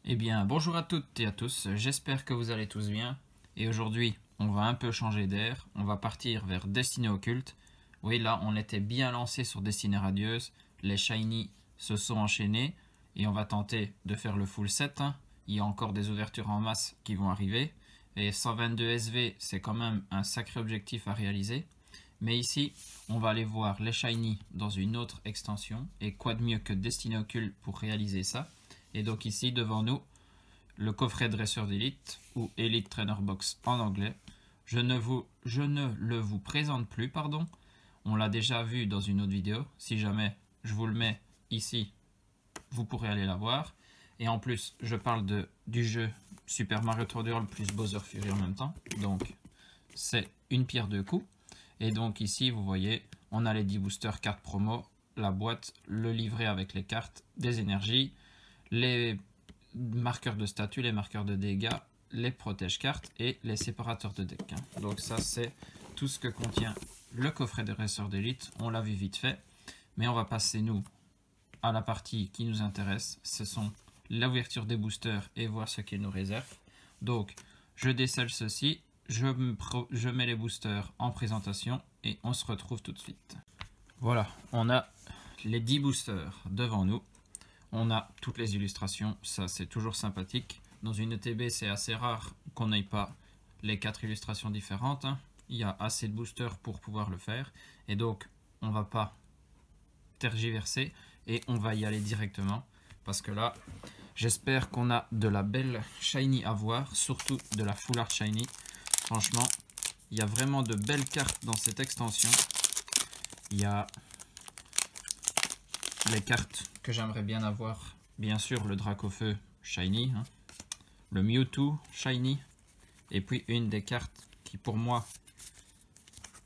Eh bien, bonjour à toutes et à tous, j'espère que vous allez tous bien. Et aujourd'hui, on va un peu changer d'air, on va partir vers Destinée Occulte. Oui, là, on était bien lancé sur Destinée Radieuse, les Shiny se sont enchaînés et on va tenter de faire le full set. Il y a encore des ouvertures en masse qui vont arriver. Et 122 SV, c'est quand même un sacré objectif à réaliser. Mais ici, on va aller voir les Shiny dans une autre extension. Et quoi de mieux que Destinée Occulte pour réaliser ça? Et donc ici, devant nous, le coffret dresseur d'élite, ou Elite Trainer Box en anglais. Je ne le vous présente plus, pardon. On l'a déjà vu dans une autre vidéo. Si jamais je vous le mets ici, vous pourrez aller la voir. Et en plus, je parle du jeu Super Mario 3D World plus Bowser Fury en même temps. Donc, c'est une pierre deux coups. Et donc ici, vous voyez, on a les 10 boosters cartes promo, la boîte, le livret avec les cartes, des énergies, les marqueurs de statut, les marqueurs de dégâts, les protège-cartes et les séparateurs de deck. Donc ça, c'est tout ce que contient le coffret de dresseur d'élite. On l'a vu vite fait, mais on va passer, nous, à la partie qui nous intéresse. Ce sont l'ouverture des boosters et voir ce qu'ils nous réservent. Donc, je décèle ceci, je mets les boosters en présentation et on se retrouve tout de suite. Voilà, on a les 10 boosters devant nous. On a toutes les illustrations, ça c'est toujours sympathique. Dans une ETB, c'est assez rare qu'on n'ait pas les 4 illustrations différentes. Il y a assez de boosters pour pouvoir le faire. Et donc, on ne va pas tergiverser et on va y aller directement. Parce que là, j'espère qu'on a de la belle shiny à voir, surtout de la full art shiny. Franchement, il y a vraiment de belles cartes dans cette extension. Il y a les cartes que j'aimerais bien avoir, bien sûr le Dracofeu Shiny, le Mewtwo Shiny, et puis une des cartes qui pour moi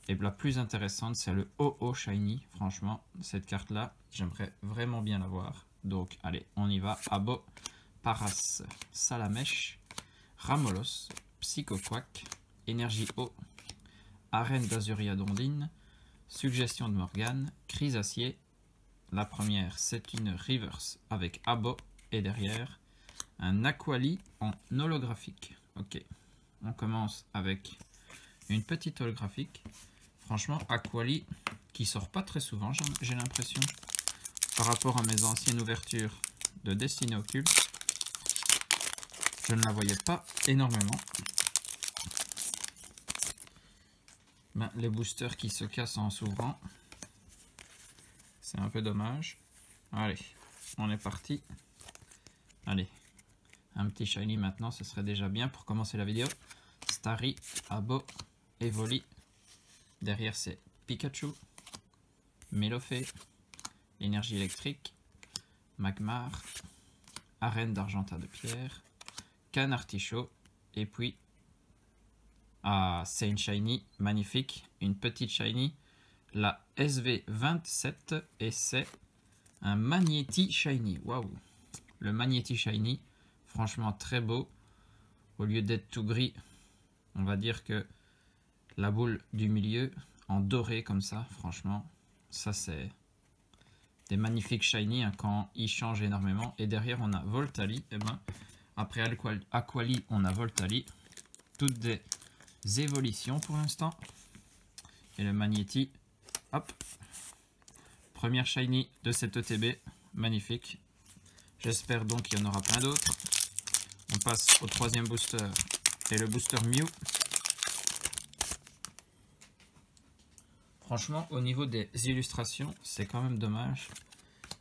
est la plus intéressante, c'est le OO Shiny. Franchement, cette carte là, j'aimerais vraiment bien l'avoir. Donc allez, on y va. Abo, Paras, Salamèche, Ramolos, Psychoquack, Énergie O, Arène d'Azuria Dondine, Suggestion de Morgane, Chrysacier. La première, c'est une Reverse avec Abo et derrière un Aquali en holographique. Ok, on commence avec une petite holographique. Franchement, Aquali qui sort pas très souvent, j'ai l'impression, par rapport à mes anciennes ouvertures de Destinée Occulte. Je ne la voyais pas énormément. Ben, les boosters qui se cassent en s'ouvrant. C'est un peu dommage. Allez, on est parti. Allez, un petit shiny maintenant, ce serait déjà bien pour commencer la vidéo. Starry, Abo, Evoli. Derrière, c'est Pikachu, Melofée, Énergie électrique, Magmar, Arène d'Argenta de pierre, Canartichaud, et puis, c'est une shiny magnifique, une petite shiny. La SV27 et c'est un Magnéti Shiny. Waouh! Le Magnéti Shiny, franchement très beau. Au lieu d'être tout gris, on va dire que la boule du milieu en doré comme ça, franchement, ça c'est des magnifiques Shiny quand ils changent énormément. Et derrière on a Voltali. Et ben, après Aquali, on a Voltali. Toutes des évolutions pour l'instant. Et le Magnéti. Hop, première shiny de cette ETB, magnifique. J'espère donc qu'il y en aura plein d'autres. On passe au troisième booster et le booster Mew. Franchement, au niveau des illustrations, c'est quand même dommage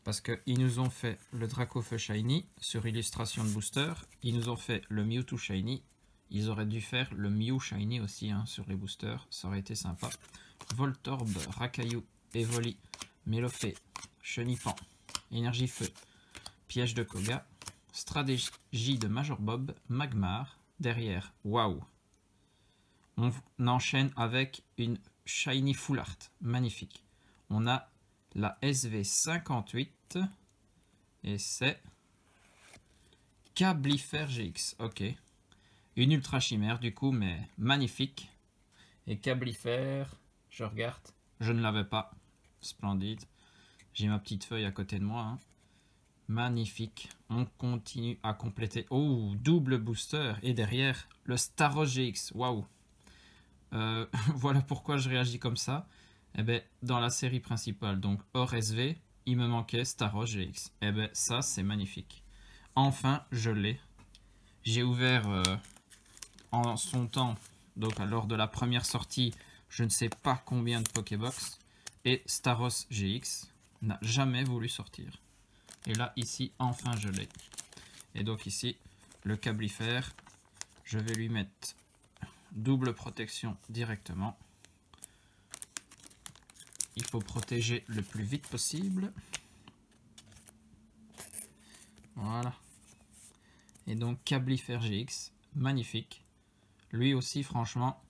parce qu'ils nous ont fait le Dracofeu Shiny sur illustration de booster. Ils nous ont fait le Mewtwo Shiny. Ils auraient dû faire le Mew Shiny aussi sur les boosters. Ça aurait été sympa. Voltorb, Rakaillou, Evoli, Melofée, Chenipan, Énergie Feu, Piège de Koga, Stratégie de Major Bob, Magmar. Derrière, waouh! On enchaîne avec une Shiny Full Art, magnifique. On a la SV58 et c'est Cablifer GX. Ok, une ultra chimère du coup, mais magnifique. Et Cablifer, je regarde, je ne l'avais pas. Splendide. J'ai ma petite feuille à côté de moi. Magnifique. On continue à compléter. Oh, double booster. Et derrière, le Staros GX. Waouh. Voilà pourquoi je réagis comme ça. Eh ben, dans la série principale, donc hors SV, il me manquait Staros GX. Eh ben, ça, c'est magnifique. Enfin, je l'ai. J'ai ouvert en son temps, donc lors de la première sortie, je ne sais pas combien de Pokébox. Et Staros GX n'a jamais voulu sortir. Et là, ici, enfin, je l'ai. Et donc ici, le Cablifère, je vais lui mettre double protection directement. Il faut protéger le plus vite possible. Voilà. Et donc Cablifère GX, magnifique. Lui aussi, franchement,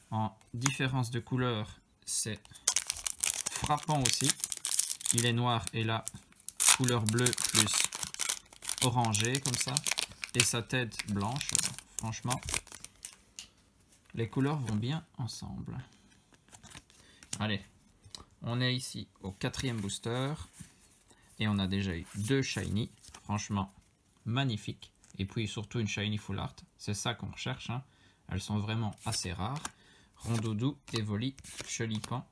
en différence de couleur, c'est frappant aussi. Il est noir et là, couleur bleue plus orangé comme ça. Et sa tête blanche. Franchement, les couleurs vont bien ensemble. Allez, on est ici au 4e booster. Et on a déjà eu 2 shiny. Franchement, magnifique. Et puis surtout une shiny full art. C'est ça qu'on recherche. Hein. Elles sont vraiment assez rares. Rondoudou, Evoli, Chelipan,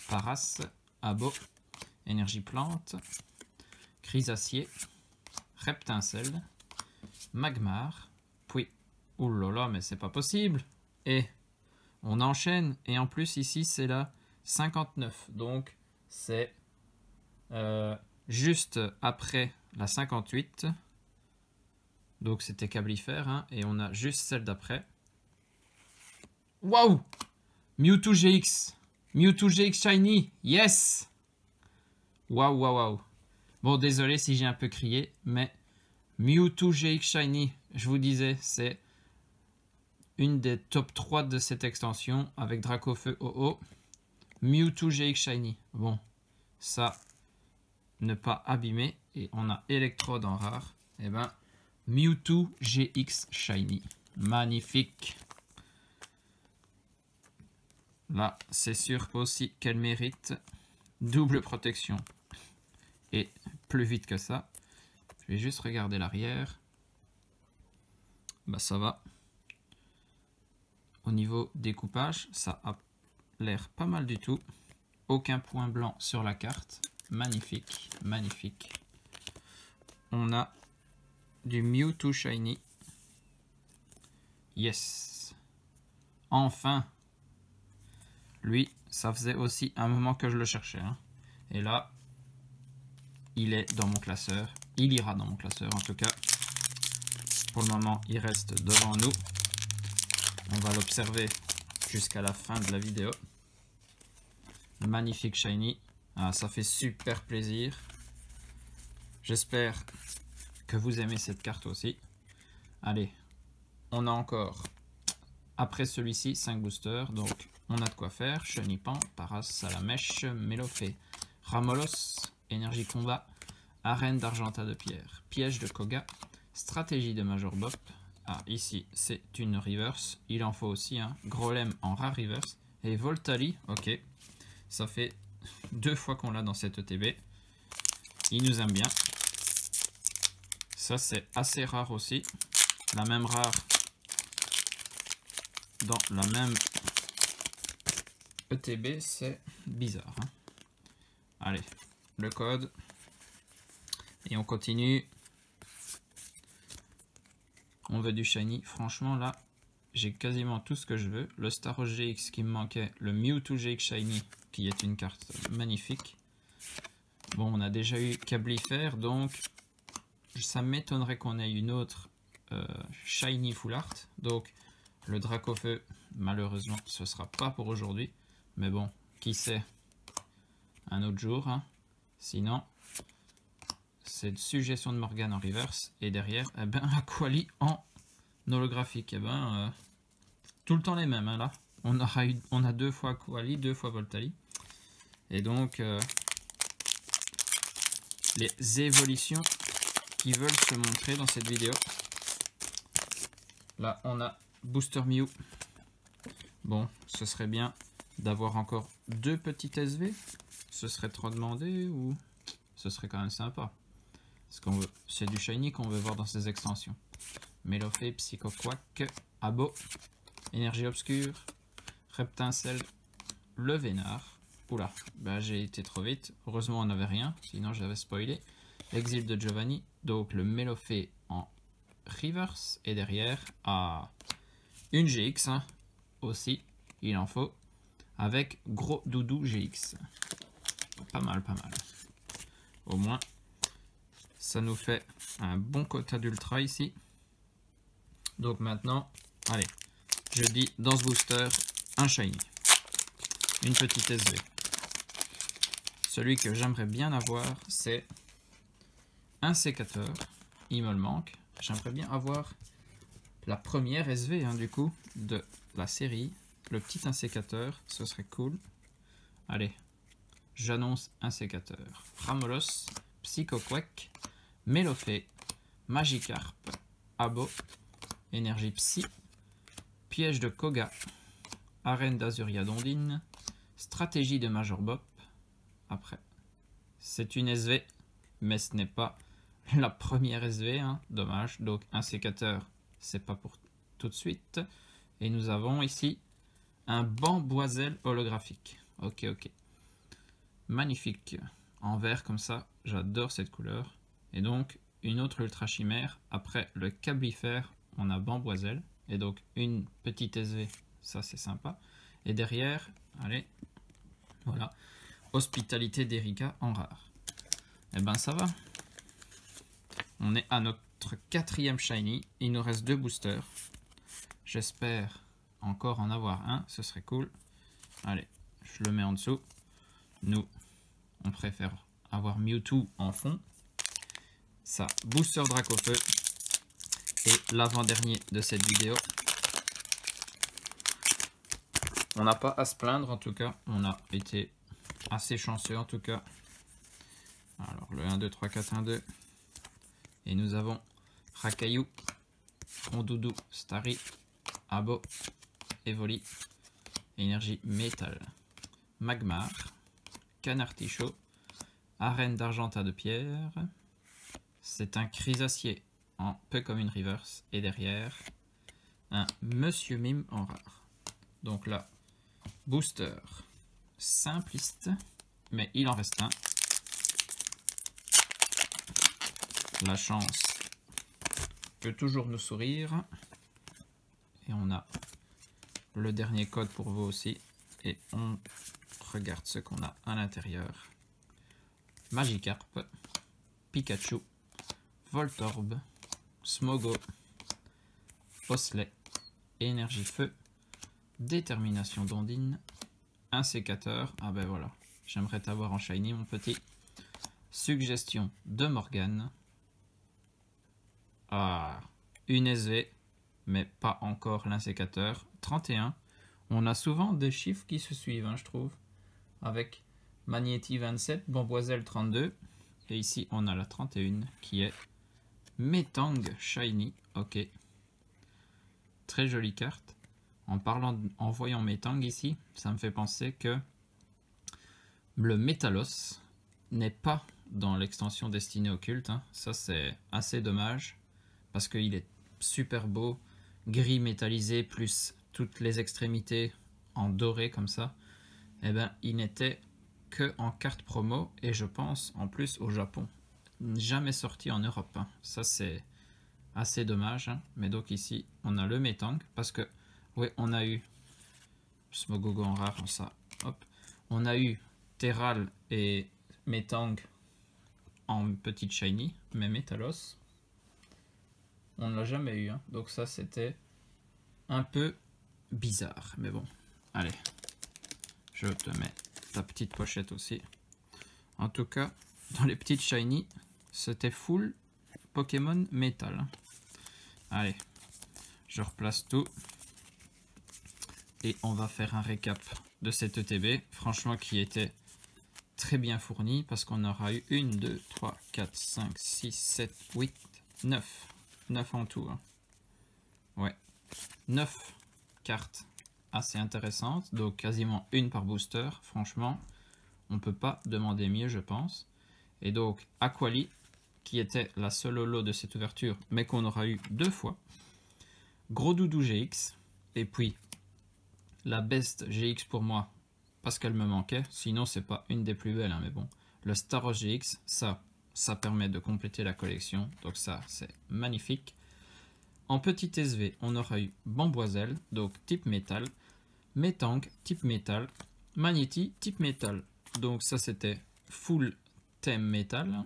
Paras, Abo, Énergie Plante, Chrysacier, Reptincelle, Magmar, puis, oulala, mais c'est pas possible. Et on enchaîne. Et en plus, ici, c'est la 59. Donc, c'est juste après la 58. Donc, c'était Cablifère. Hein, et on a juste celle d'après. Waouh! Mewtwo GX. Mewtwo GX Shiny. Yes! Waouh, waouh, waouh. Bon, désolé si j'ai un peu crié, mais Mewtwo GX Shiny, je vous disais, c'est une des top 3 de cette extension avec Dracofeu OO. Mewtwo GX Shiny. Bon, ça, ne pas abîmer. Et on a Electrode en rare. Et ben, Mewtwo GX Shiny. Magnifique. Là, c'est sûr aussi qu'elle mérite double protection. Et plus vite que ça. Je vais juste regarder l'arrière. Bah ça va. Au niveau découpage, ça a l'air pas mal du tout. Aucun point blanc sur la carte. Magnifique, magnifique. On a du Mewtwo Shiny. Yes. Enfin. Lui, ça faisait aussi un moment que je le cherchais. Hein. Et là, il est dans mon classeur. Il ira dans mon classeur en tout cas. Pour le moment, il reste devant nous. On va l'observer jusqu'à la fin de la vidéo. Magnifique Shiny. Ah, ça fait super plaisir. J'espère que vous aimez cette carte aussi. Allez, on a encore, après celui-ci, 5 boosters. Donc, on a de quoi faire. Chenipan, Paras, Salamèche, Mélofée, Ramolos, Énergie Combat, Arène d'Argenta de Pierre, Piège de Koga, Stratégie de Major Bop. Ah, ici, c'est une reverse. Il en faut aussi un. Grolem en rare reverse. Et Voltali, ok. Ça fait 2 fois qu'on l'a dans cette ETB. Il nous aime bien. Ça, c'est assez rare aussi. La même rare dans la même ETB, c'est bizarre. Hein. Allez, le code. Et on continue. On veut du shiny. Franchement, là, j'ai quasiment tout ce que je veux. Le Staros GX qui me manquait. Le Mewtwo GX Shiny, qui est une carte magnifique. Bon, on a déjà eu Cablifère, donc ça m'étonnerait qu'on ait une autre Shiny Full Art. Donc, le Dracofeu, malheureusement, ce ne sera pas pour aujourd'hui. Mais bon, qui sait, un autre jour. Hein. Sinon, c'est une suggestion de Morgane en reverse. Et derrière, eh ben, Aquali en holographique. Eh ben, tout le temps les mêmes. Hein, là, on a 2 fois Aquali, 2 fois Voltali. Et donc, les évolutions qui veulent se montrer dans cette vidéo. Là, on a Booster Mew. Bon, ce serait bien d'avoir encore 2 petites SV. Ce serait trop demandé ou ce serait quand même sympa. C'est du shiny qu'on veut voir dans ces extensions. Melofée, Psycho Quack, Abo, Énergie Obscure, Reptincelle, le Vénard. Oula, bah j'ai été trop vite. Heureusement on n'avait rien, sinon j'avais spoilé. Exil de Giovanni, donc le Melofée en reverse. Et derrière, une GX hein, aussi, il en faut. Avec Gros Doudou GX. Pas mal, pas mal. Au moins, ça nous fait un bon quota d'ultra ici. Donc maintenant, allez, je dis dans ce booster, un shiny. Une petite SV. Celui que j'aimerais bien avoir, c'est un sécateur. Il me le manque. J'aimerais bien avoir la première SV, hein, du coup, de la série. Le petit insécateur, ce serait cool. Allez, j'annonce un sécateur. Framolos, Psycho Quack, Melofée, Magikarp, Abo, Énergie Psy, Piège de Koga, Arène d'Azuria Dondine, Stratégie de Major Bop. Après, c'est une SV, mais ce n'est pas la première SV, hein, dommage. Donc un sécateur, c'est pas pour tout de suite. Et nous avons ici un Bamboiselle holographique. Ok, ok. Magnifique. En vert comme ça, j'adore cette couleur. Et donc, une autre ultra chimère. Après le Cablifère, on a Bamboiselle. Et donc, une petite SV, ça c'est sympa. Et derrière, allez, voilà, Hospitalité d'Erika en rare. Et ben ça va. On est à notre 4e shiny. Il nous reste 2 boosters. J'espère encore en avoir un, ce serait cool. Allez, je le mets en dessous. Nous, on préfère avoir Mewtwo en fond. Ça, booster Dracofeu. Et l'avant-dernier de cette vidéo. On n'a pas à se plaindre en tout cas. On a été assez chanceux en tout cas. Alors le 1, 2, 3, 4, 1, 2. Et nous avons Rakaillou, Rondoudou, Starry, Abo, Evoli, Énergie Métal, Magmar, Canartichaud, Arène d'Argentat de Pierre. C'est un Chrysacier en peu comme une reverse. Et derrière, un Monsieur Mime en rare. Donc là, booster simpliste, mais il en reste un. La chance peut toujours nous sourire. Et on a le dernier code pour vous aussi. Et on regarde ce qu'on a à l'intérieur. Magikarp, Pikachu, Voltorb, Smogo, Osselet, Énergie Feu, Détermination d'Ondine, un sécateur. Ah ben voilà, j'aimerais t'avoir en shiny mon petit. Suggestion de Morgane. Ah, une SV, mais pas encore l'insécateur. 31. On a souvent des chiffres qui se suivent, hein, je trouve. Avec Magnéti 27, Bamboiselle 32. Et ici, on a la 31 qui est Metang Shiny. Ok. Très jolie carte. En voyant Metang ici, ça me fait penser que le Métalos n'est pas dans l'extension destinée au culte. Hein. Ça, c'est assez dommage. Parce qu'il est super beau. Gris métallisé, plus toutes les extrémités en doré comme ça. Eh ben, il n'était que en carte promo. Et je pense, en plus, au Japon. Jamais sorti en Europe. Hein. Ça, c'est assez dommage. Hein. Mais donc ici, on a le Metang. Parce que, oui, on a eu Smogogo en rare, ça. Hop. On a eu Terral et Metang en petite shiny, mais Metalos, on ne l'a jamais eu. Hein. Donc ça, c'était un peu bizarre. Mais bon, allez. Je te mets ta petite pochette aussi. En tout cas, dans les petites shiny, c'était full Pokémon Métal. Allez, je replace tout. Et on va faire un récap de cette ETB. Franchement, qui était très bien fourni. Parce qu'on aura eu 1, 2, 3, 4, 5, 6, 7, 8, 9. 9 en tout. Hein. Ouais. 9 cartes assez intéressantes. Donc quasiment une par booster. Franchement, on ne peut pas demander mieux, je pense. Et donc, Aquali, qui était la seule holo de cette ouverture, mais qu'on aura eu 2 fois. Gros Doudou GX, et puis la Best GX pour moi, parce qu'elle me manquait, sinon c'est pas une des plus belles, hein, mais bon. Le Staros GX, ça permet de compléter la collection, donc ça c'est magnifique. En petit SV, on aura eu Bamboiselle, donc type métal, Métank, type métal, Magnéti, type métal. Donc ça c'était full thème métal.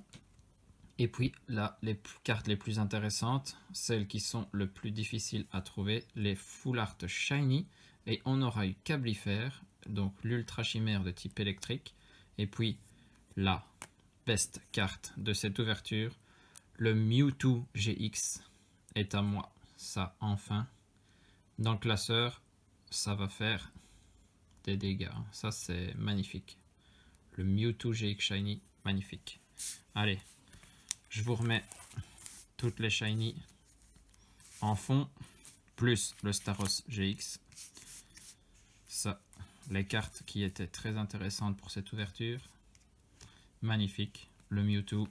Et puis là, les cartes les plus intéressantes, celles qui sont le plus difficiles à trouver, les Full Art Shiny. Et on aura eu Cablifère, donc l'Ultra Chimère de type électrique. Et puis la best carte de cette ouverture, le Mewtwo GX est à moi. Ça, enfin. Dans le classeur, ça va faire des dégâts. Ça, c'est magnifique. Le Mewtwo GX Shiny, magnifique. Allez, je vous remets toutes les Shiny en fond, plus le Staros GX. Ça, les cartes qui étaient très intéressantes pour cette ouverture. Magnifique, le Mewtwo.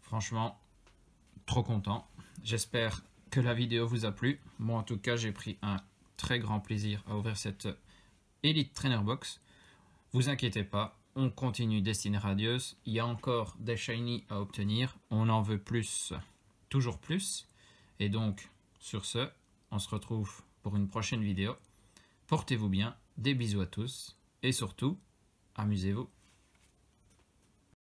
Franchement, trop content. J'espère que la vidéo vous a plu. Moi, en tout cas, j'ai pris un très grand plaisir à ouvrir cette Elite Trainer Box. Vous inquiétez pas, on continue Destinée Radieuse. Il y a encore des Shiny à obtenir. On en veut plus, toujours plus. Et donc, sur ce, on se retrouve pour une prochaine vidéo. Portez-vous bien, des bisous à tous. Et surtout, amusez-vous.